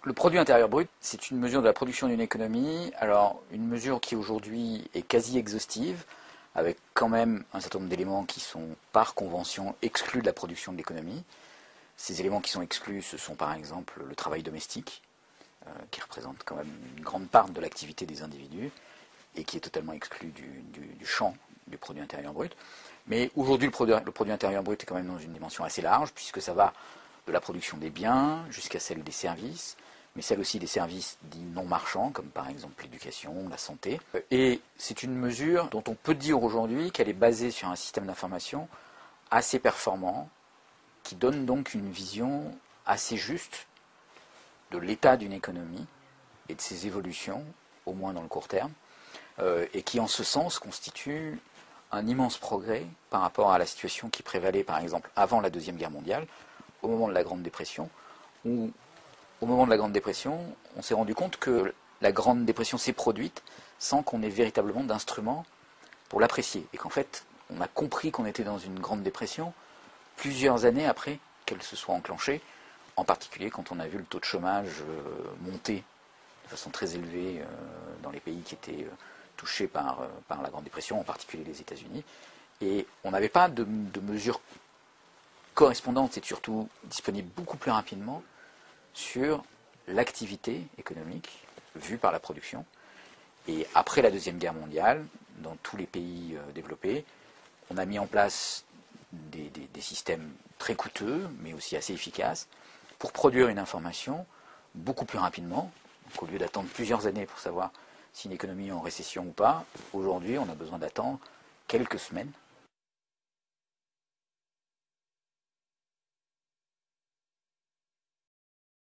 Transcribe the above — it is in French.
Le produit intérieur brut, c'est une mesure de la production d'une économie, alors une mesure qui aujourd'hui est quasi exhaustive, avec quand même un certain nombre d'éléments qui sont par convention exclus de la production de l'économie. Ces éléments qui sont exclus, ce sont par exemple le travail domestique, qui représente quand même une grande part de l'activité des individus, et qui est totalement exclu du champ du produit intérieur brut. Mais aujourd'hui, le produit intérieur brut est quand même dans une dimension assez large, puisque ça va de la production des biens jusqu'à celle des services, mais celle aussi des services dits non marchands, comme par exemple l'éducation, la santé. Et c'est une mesure dont on peut dire aujourd'hui qu'elle est basée sur un système d'information assez performant, qui donne donc une vision assez juste de l'état d'une économie et de ses évolutions, au moins dans le court terme, et qui en ce sens constitue un immense progrès par rapport à la situation qui prévalait par exemple avant la Deuxième Guerre mondiale, au moment de la Grande Dépression, où au moment de la Grande Dépression, on s'est rendu compte que la Grande Dépression s'est produite sans qu'on ait véritablement d'instruments pour l'apprécier, et qu'en fait on a compris qu'on était dans une Grande Dépression plusieurs années après qu'elle se soit enclenchée, en particulier quand on a vu le taux de chômage monter de façon très élevée dans les pays qui étaient touchés par la Grande Dépression, en particulier les États-Unis. Et on n'avait pas de mesures correspondantes et surtout disponibles beaucoup plus rapidement sur l'activité économique vue par la production. Et après la Deuxième Guerre mondiale, dans tous les pays développés, on a mis en place des systèmes très coûteux, mais aussi assez efficaces, pour produire une information beaucoup plus rapidement. Donc, au lieu d'attendre plusieurs années pour savoir si une économie est en récession ou pas, aujourd'hui on a besoin d'attendre quelques semaines